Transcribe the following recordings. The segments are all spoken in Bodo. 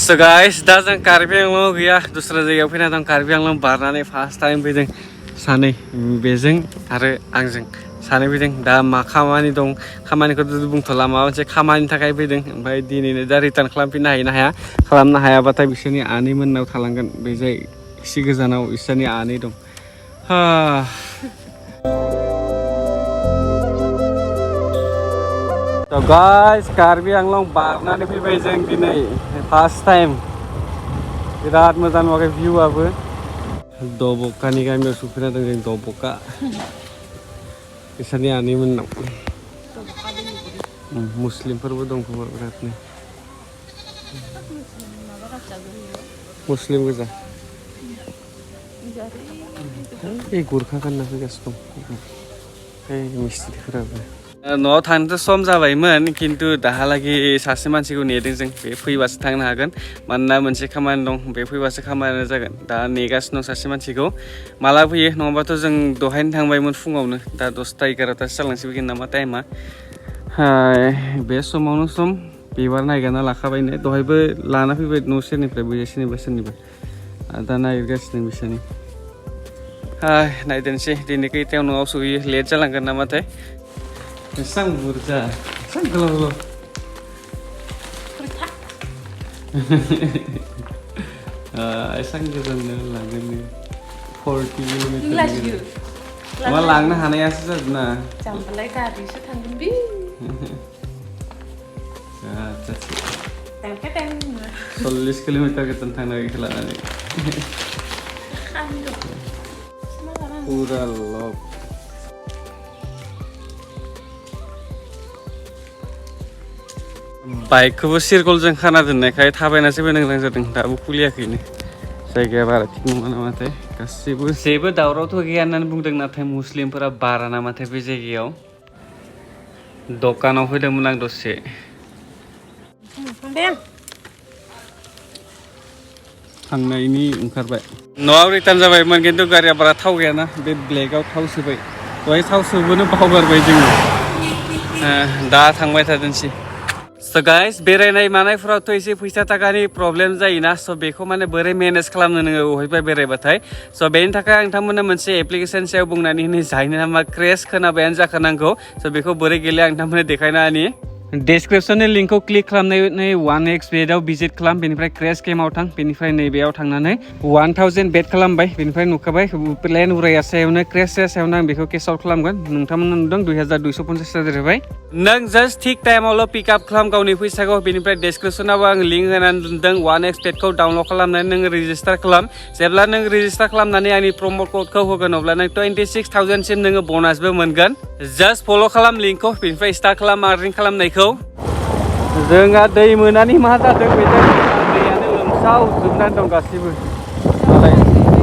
So guys, दा जों कार्बि आंलं गैया दस्रा जायगायाव फैना दं कार्बि आंलं बारनानै फार्स्ट टाइम फैदों सानै बेजों आरो आंजों सानै फैदों दा मा खामानि दं खामानिखौथ' बुंथ'ला माबा मोनसे खामानिनि थाखाय फैदों ओमफ्राय दिनैनो दा रिटार्न खालामफिननो हायो ना हाया खालामनो हायाबाथाय बिसोरनि आनैमोननाव थालांगोन बे जाय एसे गोजानाव बिसोरनि आनै दं So guys, Karbi Anglong बारनानै फैबाय जों दिनै फार्स्ट टाइम बिराद मोजां नुवाखै भिउआबो दबकानि गामियाव सफैना दं जों दबका बिसोरनि आनैमोननाव मुस्लिमफोरबो दं खोमा बिरादनो मुस्लिम गोजा ए गुरखा गानना फैगासिनो दं मिस्ट्रिफोराबो न'आव थांनोथ' सम जाबायमोन खिन्थु दाहालागै सासे मानसिखौ नेदों जों बे फैबासो थांनो हागोन मानोना मोनसे खामानि दं बे फैबासो खामानिया जागोन दा नेगासिनो दं सासे मानसिखौ माला फैयो नङाबाथ' जों दहायनो थांबायमोन फुङावनो दा 10ता 11तासो जालांसिगोन नामा टाइमा बे समावनो सम बिबार नायगिरना लाखाबायनो दहायबो लाना फैबाय न' सेरनिफ्राय बै सोरनिबा दा नागिरगासिनो बिसोरनि नायदोंसै दिनै खैथायाव न'आव सहैयो लेट जालांगोन नामाथाय Sang burja, sang kalau sang jalan langan ni 40 kilometer. Malah langna hanaya sih na. Campalai kari sih Thangwn bi. Teng. 40 kilometer ke tentang lagi kelana ni. Pura lop. बाइकखौबो सिरकलजों खाना दोननायखाय थाबायनासो फैनो गोनां जादों दाबो खुलियाखैनो जायगाया बारा थिग नङा नामाथाय गासैबो जेबो दावरावथ' गैया होननानै बुंदों नाथाय मुस्लिमफोरा बारा नामाथाय बे जायगायाव दखानाव फैदोंमोन आं दसे थांनायनि ओंखारबाय न'आव रिटार्न जाबायमोन खिन्थु गारिया बारा थाव गैयाना बे ब्लेकआव थाव सोबाय दहाय थाव सोबोनो बावगारबाय जोङो दा थांबाय थादोंसै So guys, बेरायनाय मानायफोरावथ' एसे फैसा थाखानि प्रब्लेम जायोना स' बेखौ माने बोरै मेनेज खालामनो नोङो बहायबा बेरायबाथाय स' बेनि थाखाय आं नोंथांमोननो मोनसे एप्लिकेसन सायाव बुंनानै होनो जायनि नामा क्रेश खोनाबायानो जाखानांगौ स' बेखौ बोरै गेलेयो आं नोंथांमोननो देखायना होनि डिसक्रिप्शननि लिंकखौ क्लिक खालामनानै 1x बेटआव भिजिट खालाम बेनिफ्राय क्रेश गेमाव थां बेनिफ्राय नैबेयाव थांनानै 1000 बेट खालामबाय बेनिफ्राय नुखाबाय प्लेन उराया सायावनो क्रेश सायावनो आं बेखौ केस आउट खालामगोन नोंथांमोननो नुदों 2250 जादोंबाय नों जास्ट थिक टाइमावल' पिकआप खालाम गावनि फैसाखौ बेनिफ्राय डिसक्रिप्शनाव आं लिंक होनानै दोनदों 1x बेटखौ डाउनलड खालामनानै नों रेजिस्टार खालाम जेब्ला नों रेजिस्टार खालामनानै आंनि प्रम'ट क'डखौ होगोन अब्ला नों 26,000 सिम नोङो ब'नासबो मोनगोन जास्ट फल' खालाम लिंकखौ बेनिफ्राय स्टार्ट खालाम आर्निं खालामनायखौ जोंहा दै मोनानि मा जादों बेजों दैयानो लोमसावजोबनानै दं गासैबो मालाय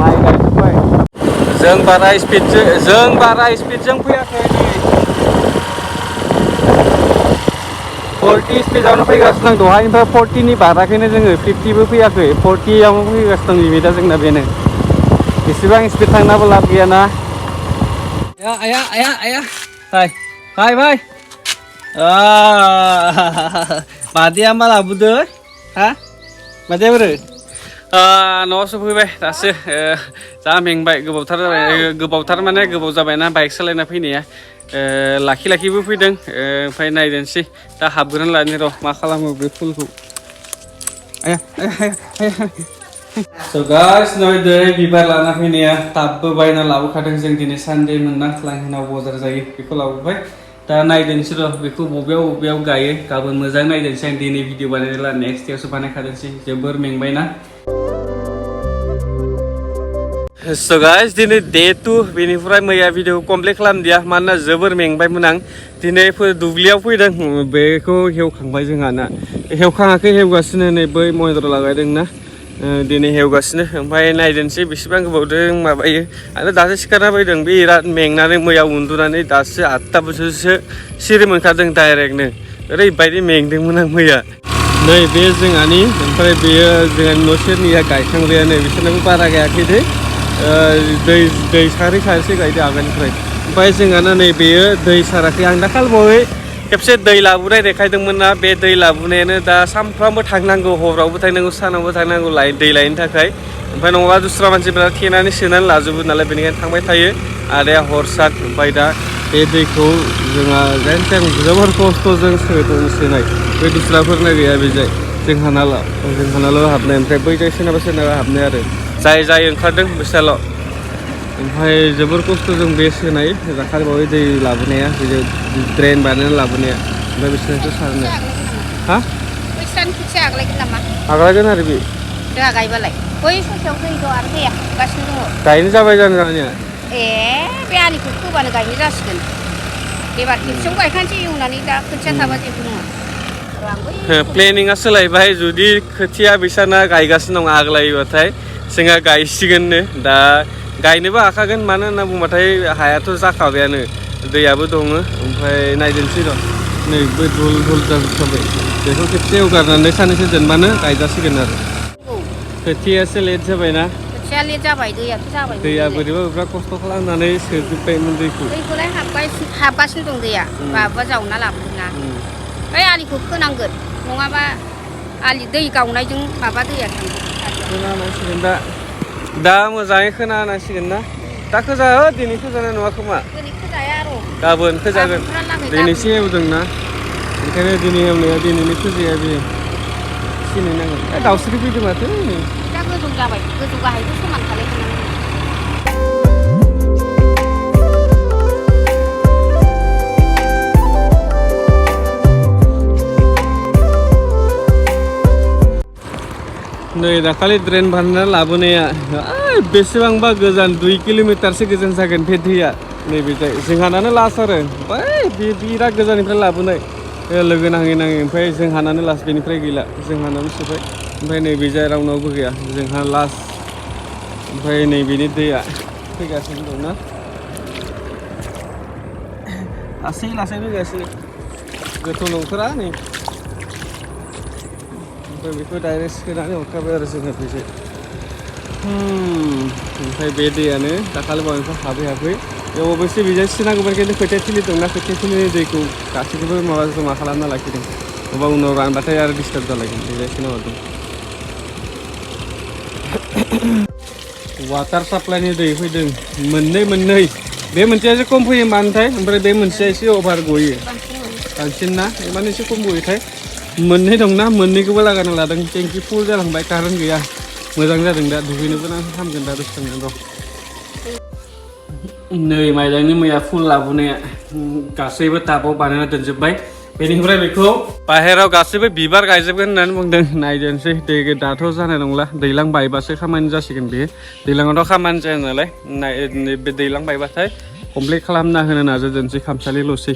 माइ गायजोब्बाय जों बारा स्पिडजों फैयाखै 40 स्पिडआवनो फैगासिनो दं दहायनिफ्राय 40नि बाराखैनो जोङो 50बो फैयाखै 40आवनो फैगासिनो दं लिमिटआ जोंना बेनो एसेबां स्पिड थांनाबो लाब गैयाना आया भाई Mati malah butuh, mati bro. न'आव सफैबाय दासो जा मेंबाय गोबावथार माने गोबाव जाबायना बाइक सालायना फैनाया लाखिबो फैदों ओमफ्राय नायदोंसै दा हाबग्रोना लानि र' मा खालामो बे फुलखौ So guys, नै बिबार लाना फैनाया टाबबो बायना लाबोखादों जों दिनै सानडे मोनना लांहिनाव बाजार जायो बेखौ लाबोबाय दा नायदोंसै र' बेखौ बबेयाव गायो गाबोन मोजां नायदोंसै आं दिनै भिडिअ बानायला नेक्स्ट डेआवसो बानायखादोंसै जोबोर मेंबायना So guys, दिनै डे 2 बेनिफ्राय मैया भिडिअखौ कमप्लिट खालामदिया मानोना जोबोर मेंबायमोन आं दिनै दुब्लियाव फैदों बेखौ हेवखांबाय जोंहाना हेवखाङाखै हेवगासिनो नै बै महेन्द्र लागायदोंना दिनै हेवगासिनो ओमफ्राय नायदोंसै बेसेबां गोबावजों माबायो आरो दासो सिखारना फैदों बिराद मेंनानै मैया उन्दुनानै दासो 8ता बोसोरसो सिरि मोनखादों डाइरेक्टनो ओरैबायदि मेंदोंमोन आं मैया नै बे जोंहानि ओमफ्राय बेयो जोंहानि न' सेरनिया गायखांबायानो बिसोरनाबो बारा गायाखै दै सारै गायदो आगोलनिफ्राय ओमफ्राय जोंहाना नै बेयो दै साराखै आं दाखालि खेबसे दै लाबोनाय देखायदोंमोन ना बे दै लाबोनायानो दा सानफ्रामबो थांनांगौ हरावबो थांनांगौ सानावबो थांनांगौ दै लायनो थाखाय ओमफ्राय नङाबा दस्रा मानसिफोरा थेनानै सोनानै लाजोबो नालाय बेनिखायनो थांबाय थायो आदाया हर सान ओमफ्राय दा बे दैखौ जोंहा जेन जोबोर खस्थ'जों सोनाय बे दस्राफोरना गैया बेजाय जोंहानाल' हाबनाय ओमफ्राय बैजाय सोरनाबा हाबनाय आरो जाय ओंखारदों बिसोरल' ओमफ्राय जोबोर खस्थ'जों बे सोनाय दाखालिबावै दै लाबोनाया बिदि ड्रेन बानायनानै लाबोनाया ओमफ्राय बिसोरसो सारनो हा बैसानि खोथिया आग्लायगोन नामा आग्लायगोन आरो बे जोंहा गायबालाय बै ससेयाव दै दं आरो दैया गासिनो दङ गायनो जाबाय जानो जानिया बे आलिखौ खोबानो गायनो जासिगोन एबार खेबसेयाव गायखानोसै एवनानै दा खोथिया थाबा जेबो नङा प्लेनिंआ सोलायबाय जुदि खोथिया बिसाना गायगासिनो दं आग्लायोबाथाय जोंहा गायसिगोननो दा गायनोबो हाखागोन मानो होनना बुंबाथाय हायाथ' जाखाबायानो दैयाबो दङ ओमफ्राय नायदोंसै र' नै बे धुल जाजोबखाबाय बेखौ खेबसे एवगारनानै सानैसो दोनबानो गायजासिगोन आरो खोथियासो लेट जाबायना खोथिया लेट जाबाय दैयाथ' जाबाय दैया बोरैबा बिराद खस्थ' खालामनानै सोजोब्बायमोन दैखौलाय हाबगासिनो दं दैया माबा जावना लाबोदोंना बै आलिखौ खोनांगोन नङाबा आलि दै गावनायजों माबा दैया खोनानांसिगोन दा मोजाङै खोनानांसिगोन ना दा खोजा दिनै खोजानाय नङा खोमा दिनै खोजाया र' गाबोन खोजागोन दिनैसो एवदोंना ओंखायनो दिनै एवनाया दिनैनो खोजाया बेयो सिनाय नांगोन दाउस्रि फैदों माथो दा गोजौ जाबाय गोजौ गाहायबो समान खालायखानांगौ नै दाखालि ड्रेन बानायना लाबोनाया बेसेबांबा गोजान 2 किल'मिटारसो गोजान जागोन बे दैया नैबे जोंहानानो लास्ट आरो ओमफ्राय बे बिराद गोजाननिफ्राय लाबोनाय लोगो नाङै ओमफ्राय जोंहानानो लास्ट बेनिफ्राय गैला जोंहानानो सोबाय ओमफ्राय नैबे जाय रावनावबो गैया जोंहा लास्ट ओमफ्राय नैबेनि दैया फैगासिनो दंना लासै फैगासिनो गोथौ नंथारा नै ओमफ्राय बेखौ डाइरेक्ट सोनानै हरखाबाय आरो जोङो फैसाय ओमफ्राय बे दैयानो दाखालि बावनिफ्राय हाबै बेयाव अबयसे बेजों सिनांगौमोन खिन्थु खोथिया थिलि दंना खोथिया थिलिनि दैखौ गासैखौबो माबा जमा खालामना लाखिदों माबा उनाव रानबाथाय आरो डिस्टार्ब जालायगोन बेजों सिना हरदों वाटार साप्लाइनि दै फैदों मोननै बे मोनसेयासो खम फैयो मानोथाय ओमफ्राय बे मोनसेया एसे अभार गयो बांसिन ना माने एसे खम गयोथाय मोननै दंना मोननैखौबो लागायना लादों टेंकि फुल जालांबाय कारेन्ट गैया मोजां जादों दा दुगैनोबो हामगोन दा दसे थांनानै र' नै माइदांनि मैया फुल लाबोनाया गासैबो टाबाव बानायना दोनजोब्बाय बेनिफ्राय बेखौ बाहेराव गासैबो बिबार गायजोबगोन होननानै बुंदों नायदोंसै दाथ' जानाय नंला दैज्लां बायबासो खामानि जासिगोन बेयो दैज्लाङावथ' खामानि जाया नालाय बे दैज्लां बायबाथाय कमप्लिट खालामना होनो नाजादोंसै खामसालिल'सै